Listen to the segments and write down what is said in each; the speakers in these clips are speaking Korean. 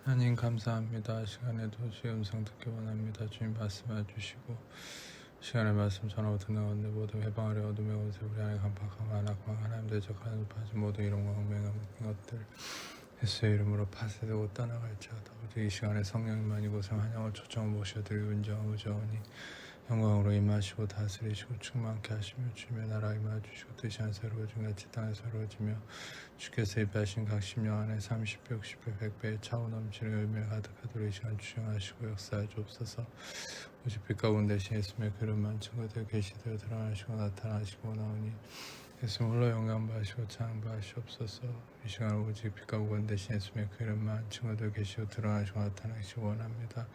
하나님 감사합니다. 시간에도 주의 음성 듣기 원합니다. 주님 말씀해 주시고 시간의 말씀 전하고 듣는 가운데 모두 해방하려 어둠의 옷에 우리 안에 간파하고 하나님 대적하는 빠진 모든 이런 광명한 것들 예수의 이름으로 파쇄되고 떠나갈지어다. 오직 이 시간에 성령님만 이곳에 환영을 초청을 모셔드리고 인정하고 자오니 영광으로 임하시고 다스리시고 충만케 하시며 주님의 나라 임하주시고 뜻이 한 새로워진 같이 땅에 새로워지며 주께서 예배하신 각 심령 안에 30배, 60배, 100배의 차고 넘치는 열매가 가득하도록 이 시간 주장하시고 역사해 주옵소서. 오직 빛 가운데 대신 예수님의 그릇만 증거되어 계시되어 드러나시고 나타나시고 나오니 예수님 홀로 영광 받으시고 찬양 받으시옵소서. 이 시간 오직 빛 가운데 대신 예수님의 그릇만 증거되어 계시고 드러나시고 나타나시기 원합니다.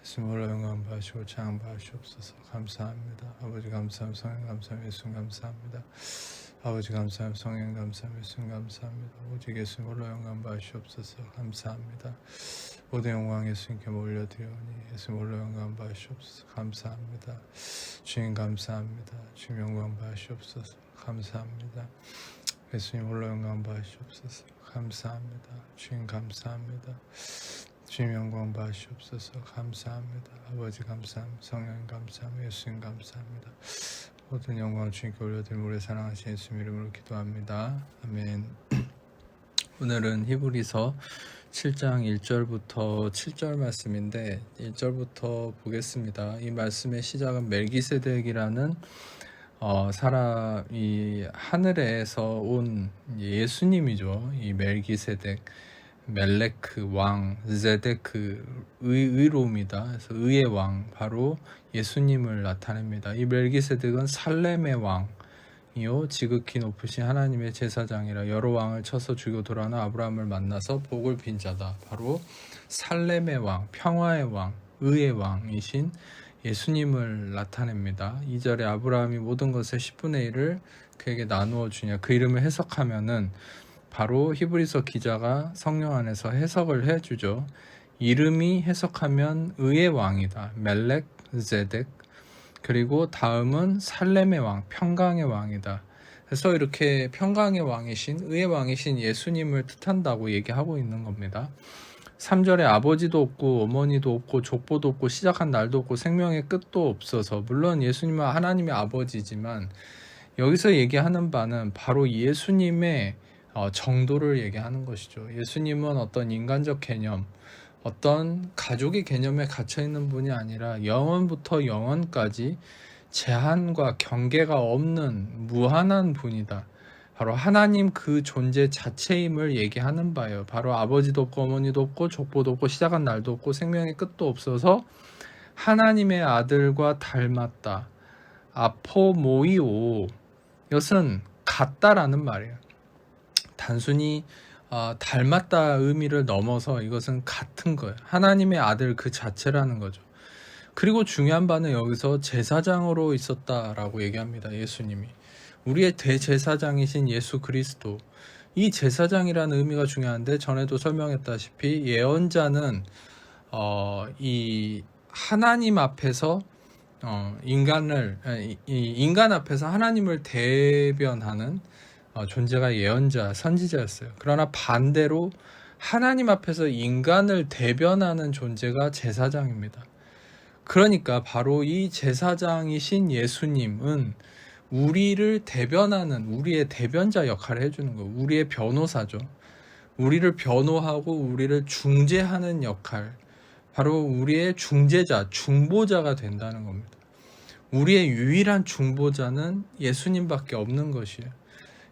예수님 홀로 영광 받으시고 찬양 받으시옵소서. 감사합니다. 아버지 감사합니다. 성령 감사합니다. 예수님 감사합니다. 아버지 감사합니다. 성령 감사합니다. 예수님 감사합니다. 오직 예수님 홀로 영광 받으시옵소서. 감사합니다. 모든 영광 예수님께 올려드리오니 예수님 홀로 영광 받으시옵소서. 감사합니다. 주님 감사합니다. 주님 영광 받으시옵소서. 감사합니다. 예수님 홀로 영광 받으시옵소서. 감사합니다. 주님 감사합니다. 주님 영광 받으시옵소서. 감사합니다. 아버지 감사합니다. 성령 감사합니다. 예수님 감사합니다. 모든 영광을 주님께 올려드리며 우리 사랑하신 예수님 이름으로 기도합니다. 아멘. 오늘은 히브리서 7장 1절부터 7절 말씀인데 1절부터 보겠습니다. 이 말씀의 시작은 멜기세덱이라는 사람이 하늘에서 온 예수님이죠. 이 멜기세덱, 멜레크 왕, 제데크 의로움이다. 그래서 의의 왕, 바로 예수님을 나타냅니다. 이 멜기세덱은 살렘의 왕이요 지극히 높으신 하나님의 제사장이라 여러 왕을 쳐서 죽여 돌아나 아브라함을 만나서 복을 빈 자다. 바로 살렘의 왕, 평화의 왕, 의의 왕이신 예수님을 나타냅니다. 2절에 아브라함이 모든 것의 10분의 1을 그에게 나누어 주냐. 그 이름을 해석하면은 바로 히브리서 기자가 성령 안에서 해석을 해주죠. 이름이 해석하면 의의 왕이다. 멜렉, 제덱. 그리고 다음은 살렘의 왕, 평강의 왕이다. 그래서 이렇게 평강의 왕이신, 의의 왕이신 예수님을 뜻한다고 얘기하고 있는 겁니다. 3절에 아버지도 없고 어머니도 없고 족보도 없고 시작한 날도 없고 생명의 끝도 없어서, 물론 예수님은 하나님의 아버지지만 여기서 얘기하는 바는 바로 예수님의 정도를 얘기하는 것이죠. 예수님은 어떤 인간적 개념, 어떤 가족의 개념에 갇혀있는 분이 아니라 영원부터 영원까지 제한과 경계가 없는 무한한 분이다. 바로 하나님 그 존재 자체임을 얘기하는 바예요. 바로 아버지도 없고 어머니도 없고 족보도 없고 시작한 날도 없고 생명의 끝도 없어서 하나님의 아들과 닮았다. 아포모이오, 이것은 같다라는 말이에요. 단순히 닮았다 의미를 넘어서 이것은 같은 거예요. 하나님의 아들 그 자체라는 거죠. 그리고 중요한 바는 여기서 제사장으로 있었다라고 얘기합니다. 예수님이 우리의 대제사장이신 예수 그리스도, 이 제사장이라는 의미가 중요한데 전에도 설명했다시피 예언자는 이 하나님 앞에서 인간 앞에서 하나님을 대변하는 존재가 예언자, 선지자였어요. 그러나 반대로 하나님 앞에서 인간을 대변하는 존재가 제사장입니다. 그러니까 바로 이 제사장이신 예수님은 우리를 대변하는, 우리의 대변자 역할을 해주는 거예요. 우리의 변호사죠. 우리를 변호하고 우리를 중재하는 역할, 바로 우리의 중재자, 중보자가 된다는 겁니다. 우리의 유일한 중보자는 예수님밖에 없는 것이에요.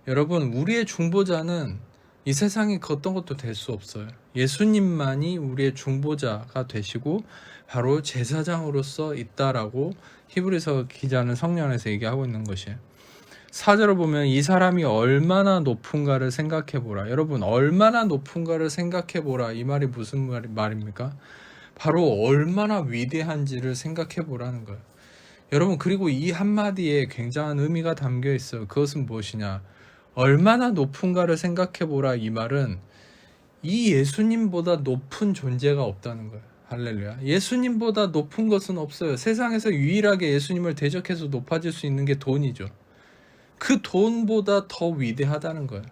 여러분, 우리의 중보자는 이 세상에 어떤 것도 될 수 없어요. 예수님만이 우리의 중보자가 되시고 바로 제사장으로서 있다라고 히브리서 기자는 성령 안에서 얘기하고 있는 것이에요. 4절을 보면 이 사람이 얼마나 높은가를 생각해보라. 여러분, 얼마나 높은가를 생각해보라. 이 말이 무슨 말입니까? 바로 얼마나 위대한지를 생각해보라는 거예요. 여러분, 그리고 이 한마디에 굉장한 의미가 담겨 있어요. 그것은 무엇이냐? 얼마나 높은가를 생각해보라. 이 말은 이 예수님보다 높은 존재가 없다는 거예요. 할렐루야. 예수님보다 높은 것은 없어요. 세상에서 유일하게 예수님을 대적해서 높아질 수 있는 게 돈이죠. 그 돈보다 더 위대하다는 거예요.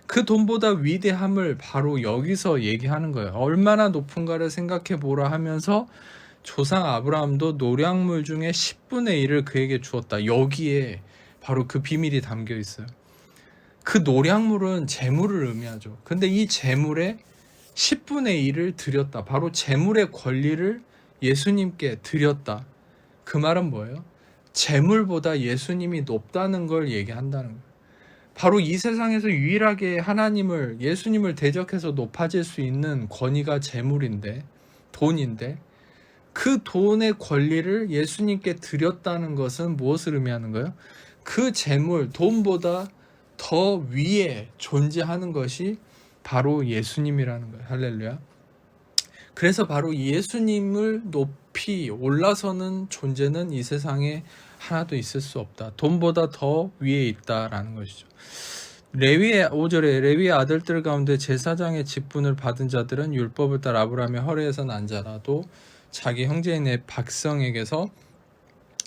그 돈보다 위대함을 바로 여기서 얘기하는 거예요. 얼마나 높은가를 생각해 보라 하면서 조상 아브라함도 노량물 중에 10분의 1을 그에게 주었다. 여기에 바로 그 비밀이 담겨 있어요. 그 노량물은 재물을 의미하죠. 근데 이 재물의 10분의 1을 드렸다. 바로 재물의 권리를 예수님께 드렸다. 그 말은 뭐예요? 재물보다 예수님이 높다는 걸 얘기한다는 거예요. 바로 이 세상에서 유일하게 하나님을, 예수님을 대적해서 높아질 수 있는 권위가 재물인데, 돈인데, 그 돈의 권리를 예수님께 드렸다는 것은 무엇을 의미하는 거예요? 그 재물, 돈보다 더 위에 존재하는 것이 바로 예수님이라는 거예요. 할렐루야. 그래서 바로 예수님을 높이 올라서는 존재는 이 세상에 하나도 있을 수 없다. 돈보다 더 위에 있다라는 것이죠. 레위의 5절에 레위의 아들들 가운데 제사장의 직분을 받은 자들은 율법을 따라 아브라함의 허리에서 난 자라도 자기 형제인 내 백성에게서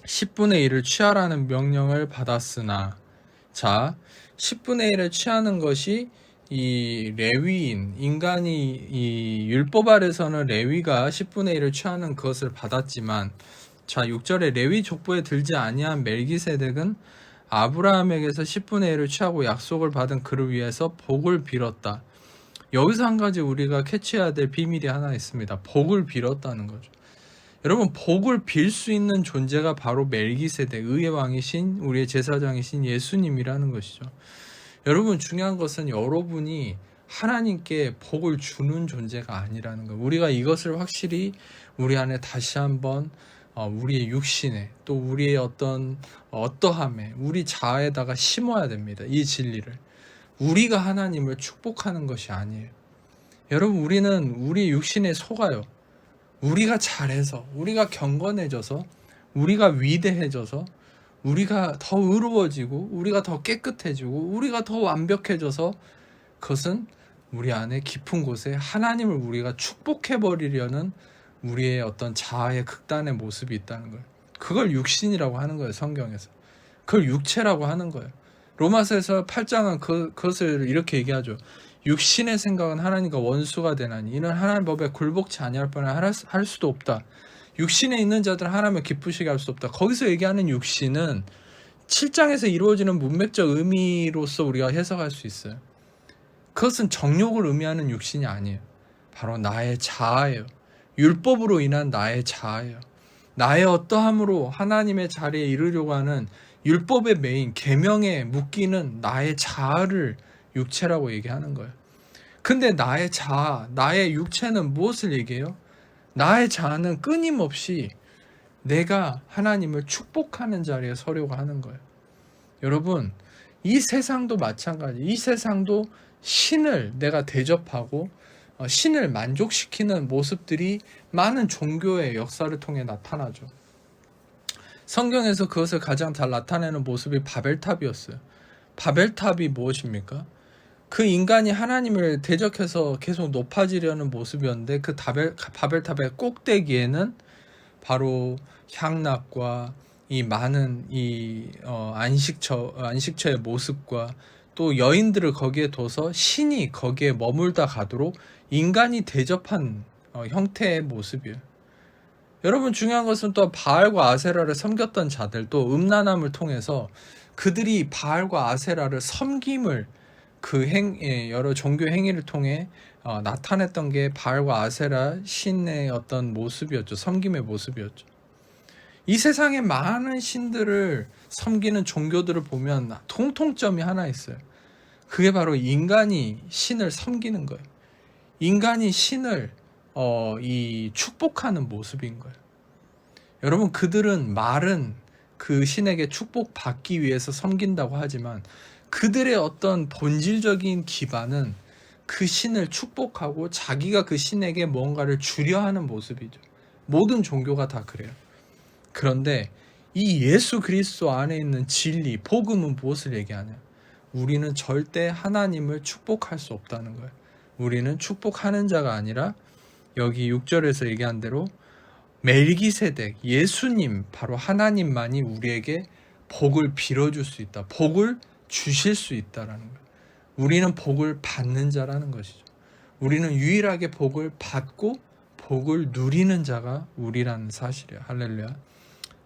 10분의 1을 취하라는 명령을 받았으나, 자, 10분의 1을 취하는 것이 이 레위인, 인간이 이 율법 아래서는 레위가 10분의 1을 취하는 것을 받았지만, 자, 6절에 레위 족보에 들지 아니한 멜기세덱은 아브라함에게서 10분의 1을 취하고 약속을 받은 그를 위해서 복을 빌었다. 여기서 한 가지 우리가 캐치해야 될 비밀이 하나 있습니다. 복을 빌었다는 거죠. 여러분, 복을 빌 수 있는 존재가 바로 멜기세덱, 의의 왕이신 우리의 제사장이신 예수님이라는 것이죠. 여러분, 중요한 것은 여러분이 하나님께 복을 주는 존재가 아니라는 거. 우리가 이것을 확실히 우리 안에 다시 한번 우리의 육신에, 또 우리의 어떠함에, 우리 자아에다가 심어야 됩니다. 이 진리를. 우리가 하나님을 축복하는 것이 아니에요. 여러분, 우리는 우리 육신에 속아요. 우리가 잘해서, 우리가 경건해져서, 우리가 위대해져서, 우리가 더 의로워지고, 우리가 더 깨끗해지고, 우리가 더 완벽해져서, 그것은 우리 안에 깊은 곳에 하나님을 우리가 축복해버리려는 우리의 어떤 자아의 극단의 모습이 있다는 거예요. 그걸 육신이라고 하는 거예요. 성경에서. 그걸 육체라고 하는 거예요. 로마서에서 8장은 그것을 이렇게 얘기하죠. 육신의 생각은 하나님과 원수가 되나니 이는 하나님 법에 굴복치 아니할 바나 할 수도 없다. 육신에 있는 자들은 하나님을 기쁘시게 할 수 없다. 거기서 얘기하는 육신은 7장에서 이루어지는 문맥적 의미로서 우리가 해석할 수 있어요. 그것은 정욕을 의미하는 육신이 아니에요. 바로 나의 자아예요. 율법으로 인한 나의 자아예요. 나의 어떠함으로 하나님의 자리에 이르려고 하는 율법의 메인, 계명에 묶이는 나의 자아를 육체라고 얘기하는 거예요. 근데 나의 자아, 나의 육체는 무엇을 얘기해요? 나의 자아는 끊임없이 내가 하나님을 축복하는 자리에 서려고 하는 거예요. 여러분, 이 세상도 마찬가지. 이 세상도 신을 내가 대접하고 신을 만족시키는 모습들이 많은 종교의 역사를 통해 나타나죠. 성경에서 그것을 가장 잘 나타내는 모습이 바벨탑이었어요. 바벨탑이 무엇입니까? 그 인간이 하나님을 대적해서 계속 높아지려는 모습이었는데, 그 바벨탑의 꼭대기에는 바로 향락과 이 많은 안식처의 모습과 또 여인들을 거기에 둬서 신이 거기에 머물다 가도록 인간이 대접한 형태의 모습이에요. 여러분, 중요한 것은 또 바알과 아세라를 섬겼던 자들도 음란함을 통해서 그들이 바알과 아세라를 섬김을 여러 종교 행위를 통해 나타냈던 게 바알과 아세라 신의 어떤 모습이었죠. 섬김의 모습이었죠. 이 세상에 많은 신들을 섬기는 종교들을 보면 통통점이 하나 있어요. 그게 바로 인간이 신을 섬기는 거예요. 인간이 신을 축복하는 모습인 거예요. 여러분, 그들은 말은 그 신에게 축복받기 위해서 섬긴다고 하지만 그들의 어떤 본질적인 기반은 그 신을 축복하고 자기가 그 신에게 뭔가를 주려 하는 모습이죠. 모든 종교가 다 그래요. 그런데 이 예수 그리스도 안에 있는 진리, 복음은 무엇을 얘기하냐? 우리는 절대 하나님을 축복할 수 없다는 거예요. 우리는 축복하는 자가 아니라 여기 6절에서 얘기한 대로 멜기세덱, 예수님, 바로 하나님만이 우리에게 복을 빌어줄 수 있다. 복을 주실 수 있다라는 거예요. 우리는 복을 받는 자라는 것이죠. 우리는 유일하게 복을 받고 복을 누리는 자가 우리라는 사실이에요. 할렐루야.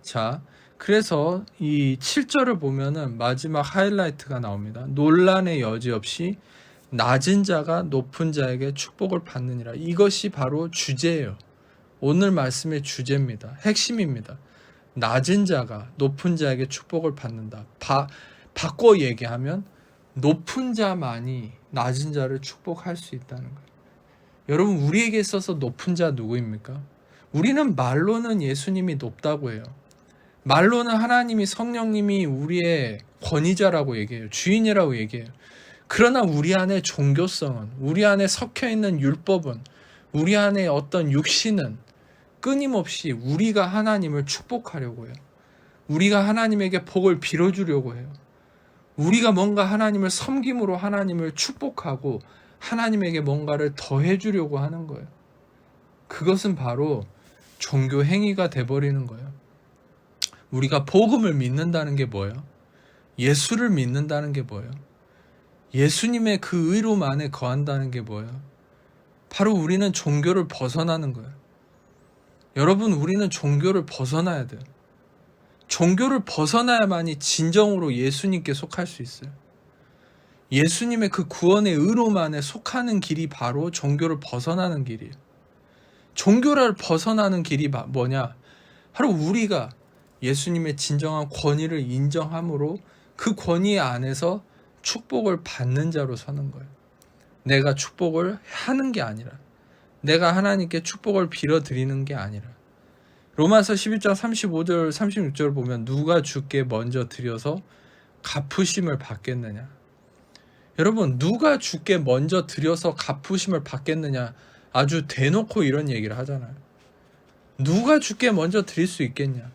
자, 그래서 이 7절을 보면은 마지막 하이라이트가 나옵니다. 논란의 여지 없이 낮은 자가 높은 자에게 축복을 받느니라. 이것이 바로 주제예요. 오늘 말씀의 주제입니다. 핵심입니다. 낮은 자가 높은 자에게 축복을 받는다. 바꿔 얘기하면 높은 자만이 낮은 자를 축복할 수 있다는 거예요. 여러분, 우리에게 있어서 높은 자 누구입니까? 우리는 말로는 예수님이 높다고 해요. 말로는 하나님이, 성령님이 우리의 권위자라고 얘기해요. 주인이라고 얘기해요. 그러나 우리 안에 종교성은, 우리 안에 섞여있는 율법은, 우리 안에 어떤 육신은 끊임없이 우리가 하나님을 축복하려고 해요. 우리가 하나님에게 복을 빌어주려고 해요. 우리가 뭔가 하나님을 섬김으로 하나님을 축복하고 하나님에게 뭔가를 더해주려고 하는 거예요. 그것은 바로 종교 행위가 돼버리는 거예요. 우리가 복음을 믿는다는 게 뭐예요? 예수를 믿는다는 게 뭐예요? 예수님의 그 의로움 안에 거한다는 게 뭐예요? 바로 우리는 종교를 벗어나는 거예요. 여러분, 우리는 종교를 벗어나야 돼요. 종교를 벗어나야만이 진정으로 예수님께 속할 수 있어요. 예수님의 그 구원의 의로움 안에 속하는 길이 바로 종교를 벗어나는 길이에요. 종교를 벗어나는 길이 뭐냐? 바로 우리가 예수님의 진정한 권위를 인정함으로 그 권위 안에서 축복을 받는 자로 서는 거예요. 내가 축복을 하는 게 아니라, 내가 하나님께 축복을 빌어드리는 게 아니라. 로마서 11장 35절 36절을 보면 누가 주께 먼저 드려서 갚으심을 받겠느냐. 여러분, 누가 주께 먼저 드려서 갚으심을 받겠느냐, 아주 대놓고 이런 얘기를 하잖아요. 누가 주께 먼저 드릴 수 있겠냐.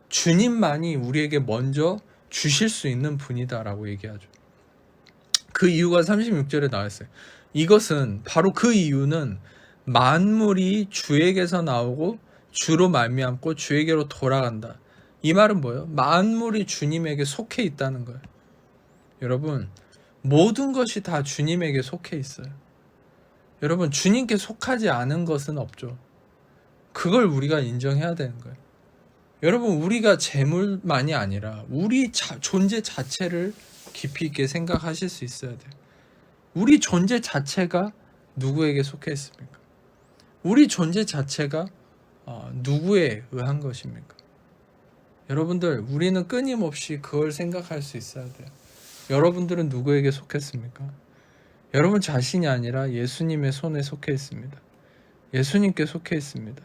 주님만이 우리에게 먼저 주실 수 있는 분이다라고 얘기하죠. 그 이유가 36절에 나와 있어요. 이것은 바로 그 이유는 만물이 주에게서 나오고 주로 말미암고 주에게로 돌아간다. 이 말은 뭐예요? 만물이 주님에게 속해 있다는 거예요. 여러분, 모든 것이 다 주님에게 속해 있어요. 여러분, 주님께 속하지 않은 것은 없죠. 그걸 우리가 인정해야 되는 거예요. 여러분, 우리가 재물만이 아니라 우리 존재 자체를 깊이 있게 생각하실 수 있어야 돼요. 우리 존재 자체가 누구에게 속해 있습니까? 우리 존재 자체가 누구에 의한 것입니까? 여러분들, 우리는 끊임없이 그걸 생각할 수 있어야 돼요. 여러분들은 누구에게 속했습니까? 여러분 자신이 아니라 예수님의 손에 속해 있습니다. 예수님께 속해 있습니다.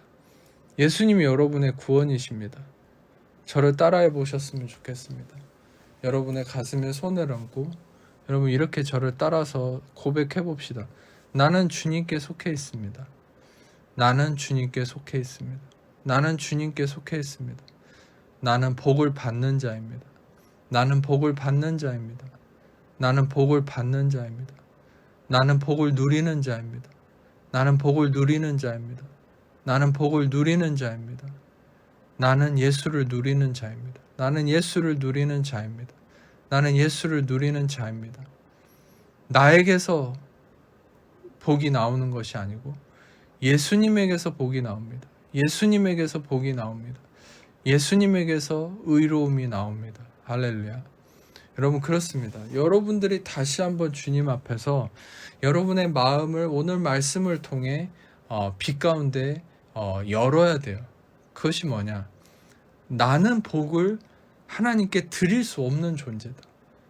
예수님이 여러분의 구원이십니다. 저를 따라해 보셨으면 좋겠습니다. 여러분의 가슴에 손을 얹고 여러분 이렇게 저를 따라서 고백해 봅시다. 나는 주님께 속해 있습니다. 나는 주님께 속해 있습니다. 나는 주님께 속해 있습니다. 나는 복을 받는 자입니다. 나는 복을 받는 자입니다. 나는 복을 받는 자입니다. 나는 복을 누리는 자입니다. 나는 복을 누리는 자입니다. 나는 복을 누리는 자입니다. 나는 예수를 누리는 자입니다. 나는 예수를 누리는 자입니다. 나는 예수를 누리는 자입니다. 나에게서 복이 나오는 것이 아니고 예수님에게서 복이 나옵니다. 예수님에게서 복이 나옵니다. 예수님에게서 의로움이 나옵니다. 할렐루야. 여러분, 그렇습니다. 여러분들이 다시 한번 주님 앞에서 여러분의 마음을 오늘 말씀을 통해 빛 가운데 열어야 돼요. 그것이 뭐냐? 나는 복을 하나님께 드릴 수 없는 존재다.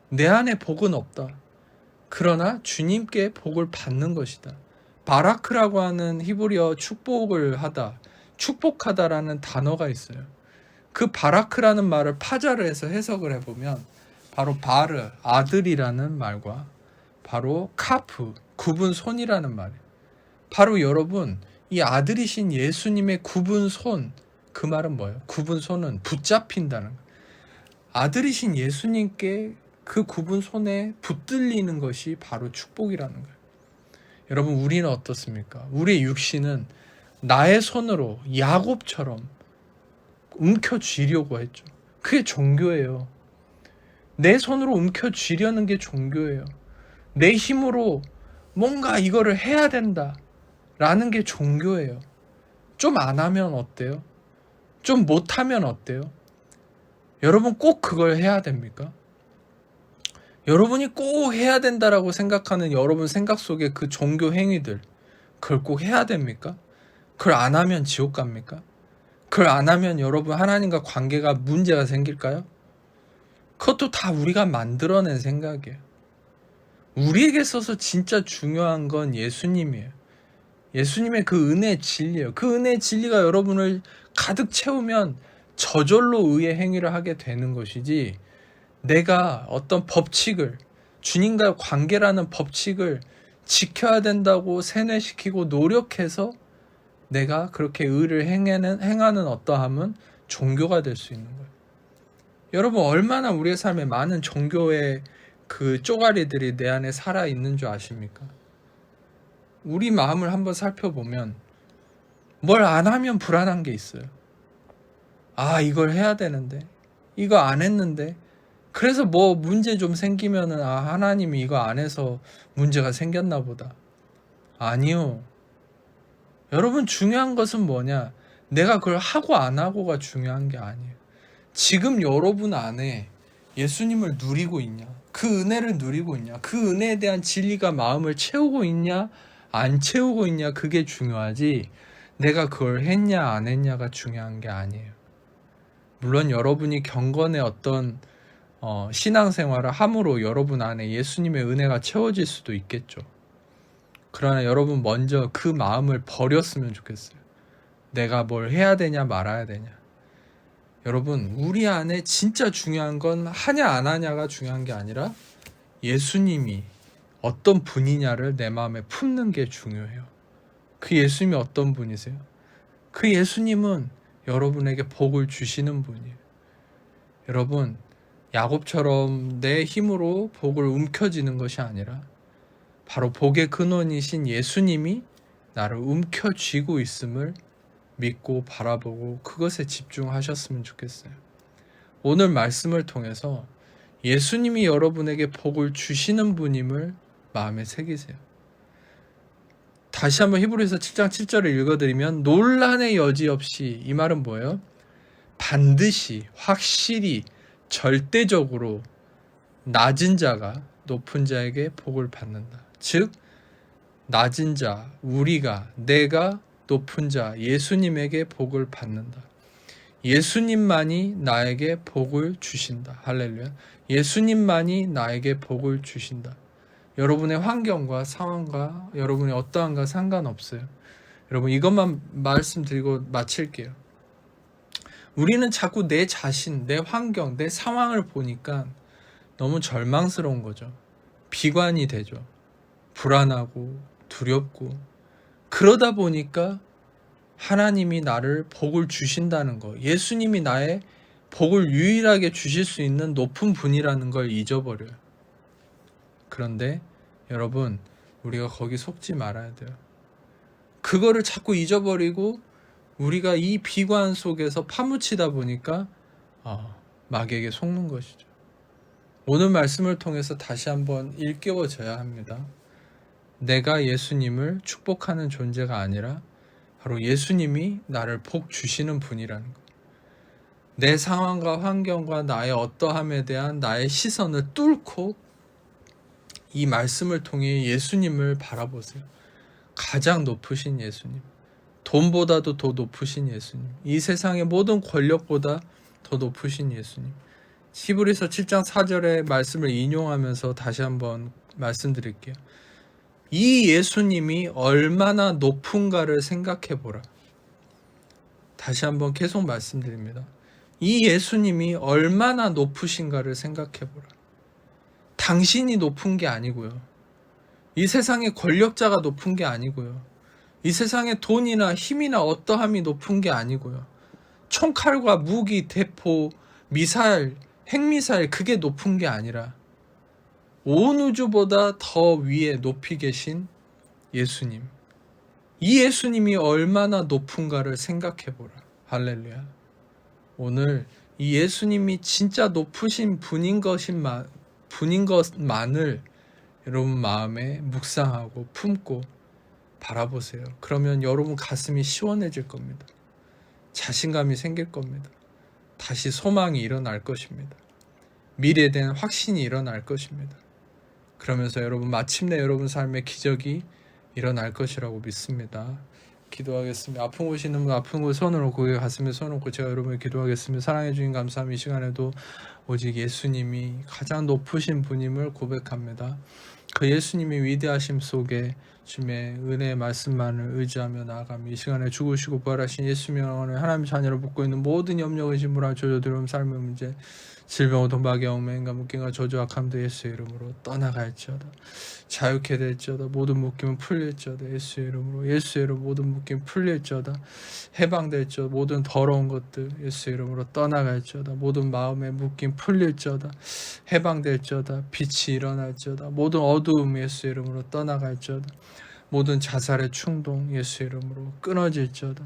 내 안에 복은 없다. 그러나 주님께 복을 받는 것이다. 바라크라고 하는 히브리어 축복을 하다, 축복하다라는 단어가 있어요. 그 바라크라는 말을 파자를 해서 해석을 해보면 바로 바르, 아들이라는 말과 바로 카프, 굽은 손이라는 말이에요. 바로 여러분, 이 아들이신 예수님의 굽은 손, 그 말은 뭐예요? 굽은 손은 붙잡힌다는 거예요. 아들이신 예수님께 그 굽은 손에 붙들리는 것이 바로 축복이라는 거예요. 여러분, 우리는 어떻습니까? 우리의 육신은 나의 손으로 야곱처럼 움켜쥐려고 했죠. 그게 종교예요. 내 손으로 움켜쥐려는 게 종교예요. 내 힘으로 뭔가 이거를 해야 된다 라는 게 종교예요. 좀 안 하면 어때요? 좀 못하면 어때요? 여러분 꼭 그걸 해야 됩니까? 여러분이 꼭 해야 된다라고 생각하는 여러분 생각 속에 그 종교 행위들, 그걸 꼭 해야 됩니까? 그걸 안 하면 지옥 갑니까? 그걸 안 하면 여러분 하나님과 관계가 문제가 생길까요? 그것도 다 우리가 만들어낸 생각이에요. 우리에게 있어서 진짜 중요한 건 예수님이에요. 예수님의 그 은혜의 진리예요. 그 은혜의 진리가 여러분을 가득 채우면 저절로 의의 행위를 하게 되는 것이지, 내가 어떤 법칙을, 주님과 관계라는 법칙을 지켜야 된다고 세뇌시키고 노력해서 내가 그렇게 의를 행하는 어떠함은 종교가 될 수 있는 거예요. 여러분 얼마나 우리의 삶에 많은 종교의 그 쪼가리들이 내 안에 살아있는 줄 아십니까? 우리 마음을 한번 살펴보면 뭘 안 하면 불안한 게 있어요. 아, 이걸 해야 되는데, 이거 안 했는데, 그래서 뭐 문제 좀 생기면은 아, 하나님이 이거 안 해서 문제가 생겼나 보다. 아니요. 여러분 중요한 것은 뭐냐? 내가 그걸 하고 안 하고가 중요한 게 아니에요. 지금 여러분 안에 예수님을 누리고 있냐? 그 은혜를 누리고 있냐? 그 은혜에 대한 진리가 마음을 채우고 있냐? 안 채우고 있냐? 그게 중요하지, 내가 그걸 했냐 안 했냐가 중요한 게 아니에요. 물론 여러분이 경건의 어떤 신앙생활을 함으로 여러분 안에 예수님의 은혜가 채워질 수도 있겠죠. 그러나 여러분 먼저 그 마음을 버렸으면 좋겠어요. 내가 뭘 해야 되냐 말아야 되냐. 여러분 우리 안에 진짜 중요한 건 하냐 안 하냐가 중요한 게 아니라 예수님이 어떤 분이냐를 내 마음에 품는 게 중요해요. 그 예수님이 어떤 분이세요? 그 예수님은 여러분에게 복을 주시는 분이에요. 여러분 야곱처럼 내 힘으로 복을 움켜쥐는 것이 아니라 바로 복의 근원이신 예수님이 나를 움켜쥐고 있음을 믿고 바라보고 그것에 집중하셨으면 좋겠어요. 오늘 말씀을 통해서 예수님이 여러분에게 복을 주시는 분임을 마음에 새기세요. 다시 한번 히브리서 7장 7절을 읽어드리면, 논란의 여지 없이, 이 말은 뭐예요? 반드시, 확실히, 절대적으로 낮은 자가 높은 자에게 복을 받는다. 즉 낮은 자, 우리가, 내가 높은 자 예수님에게 복을 받는다. 예수님만이 나에게 복을 주신다. 할렐루야. 예수님만이 나에게 복을 주신다. 여러분의 환경과 상황과 여러분의 어떠한가 상관없어요. 여러분 이것만 말씀드리고 마칠게요. 우리는 자꾸 내 자신, 내 환경, 내 상황을 보니까 너무 절망스러운 거죠. 비관이 되죠. 불안하고 두렵고, 그러다 보니까 하나님이 나를 복을 주신다는 거, 예수님이 나의 복을 유일하게 주실 수 있는 높은 분이라는 걸 잊어버려요. 그런데 여러분 우리가 거기 속지 말아야 돼요. 그거를 자꾸 잊어버리고 우리가 이 비관 속에서 파묻히다 보니까 마귀에게 속는 것이죠. 오늘 말씀을 통해서 다시 한번 일깨워져야 합니다. 내가 예수님을 축복하는 존재가 아니라 바로 예수님이 나를 복 주시는 분이라는 것. 내 상황과 환경과 나의 어떠함에 대한 나의 시선을 뚫고 이 말씀을 통해 예수님을 바라보세요. 가장 높으신 예수님, 돈보다도 더 높으신 예수님, 이 세상의 모든 권력보다 더 높으신 예수님. 히브리서 7장 4절의 말씀을 인용하면서 다시 한번 말씀드릴게요. 이 예수님이 얼마나 높은가를 생각해 보라. 다시 한번 계속 말씀드립니다. 이 예수님이 얼마나 높으신가를 생각해 보라. 당신이 높은 게 아니고요. 이 세상의 권력자가 높은 게 아니고요. 이 세상의 돈이나 힘이나 어떠함이 높은 게 아니고요. 총칼과 무기, 대포, 미사일, 핵미사일, 그게 높은 게 아니라 온 우주보다 더 위에 높이 계신 예수님. 이 예수님이 얼마나 높은가를 생각해 보라. 할렐루야. 오늘 이 예수님이 진짜 높으신 분인 것만을 여러분 마음에 묵상하고 품고 바라보세요. 그러면 여러분 가슴이 시원해질 겁니다. 자신감이 생길 겁니다. 다시 소망이 일어날 것입니다. 미래에 대한 확신이 일어날 것입니다. 그러면서 여러분 마침내 여러분 삶의 기적이 일어날 것이라고 믿습니다. 기도하겠습니다. 아픈 곳이 있는 분 아픈 곳 손으로 고개 가슴에 손놓고 제가 여러분을 기도하겠습니다. 사랑해 주님 감사합니다. 이 시간에도 오직 예수님이 가장 높으신 분임을 고백합니다. 그 예수님이 위대하심 속에 주님의 은혜의 말씀만을 의지하며 나아가며 이 시간에 죽으시고 부활하신 예수님의 하나님의 자녀를 묶고 있는 모든 염려 의심 불안 조절스러운 삶의 문제 질병 고통박해 얽매임과 묶임과 저주 악함도 예수의 이름으로 떠나갈지어다. 자유케 될지어다. 모든 묶임은 풀릴지어다. 예수의 이름으로 예수의 이름으로 모든 묶임 풀릴지어다. 해방될지어다. 모든 더러운 것들 예수의 이름으로 떠나갈지어다. 모든 마음의 묶임 풀릴지어다. 해방될지어다. 빛이 일어날지어다. 모든 어두움 예수의 이름으로 떠나갈지어다. 모든 자살의 충동 예수의 이름으로 끊어질지어다.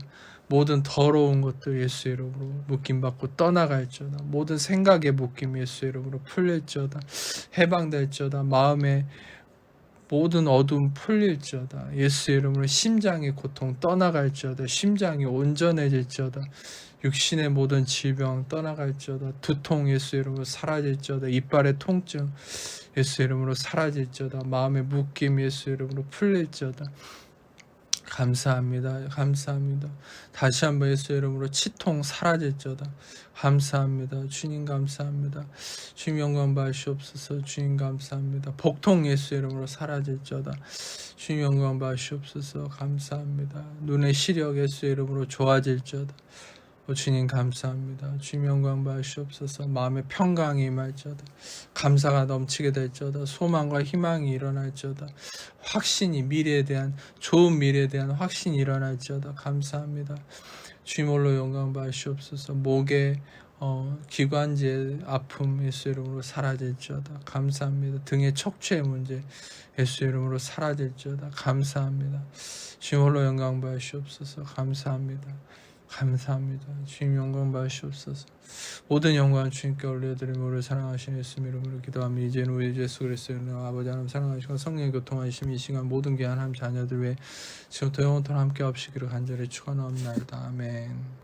모든 더러운 것들 예수의 이름으로 묶임받고 떠나갈지어다. 모든 생각의 묶임 예수의 이름으로 풀릴지어다. 해방될지어다. 마음의 모든 어둠 풀릴지어다. 예수의 이름으로 심장의 고통 떠나갈지어다. 심장이 온전해질지어다. 육신의 모든 질병 떠나갈지어다. 두통 예수의 이름으로 사라질지어다. 이빨의 통증 예수의 이름으로 사라질지어다. 마음의 묶임 예수의 이름으로 풀릴지어다. 감사합니다. 감사합니다. 다시 한번 예수의 이름으로 치통 사라질지어다. 감사합니다. 주님 감사합니다. 주님 영광 받으시옵소서. 주님 감사합니다. 복통 예수의 이름으로 사라질지어다. 주님 영광 받으시옵소서. 감사합니다. 눈의 시력 예수의 이름으로 좋아질지어다. 주님 감사합니다. 주님 영광 받으시옵소서. 마음의 평강이 임할지어다. 감사가 넘치게 될지어다. 소망과 희망이 일어날지어다. 확신이 미래에 대한 좋은 미래에 대한 확신이 일어날지어다. 감사합니다. 주님 홀로 영광 받으시옵소서. 목의 기관지의 아픔 예수 이름으로 사라질지어다. 감사합니다. 등의 척추의 문제 예수 이름으로 사라질지어다. 감사합니다. 주님 홀로 영광 받으시옵소서. 감사합니다. 감사합니다. 주님 영광 받으시옵소서. 모든 영광은 주님께 올려드리며 우리를 사랑하시는 예수님 이름으로 기도하며 이제는 우리 예수 그리스도의 이름으로 아버지 하나님 사랑하시고 성령의 교통하심이 이 시간 모든 귀한 하나님 자녀들 위해 지금부터 영원토록 함께 없시기를 간절히 축원하옵나이다. 아멘.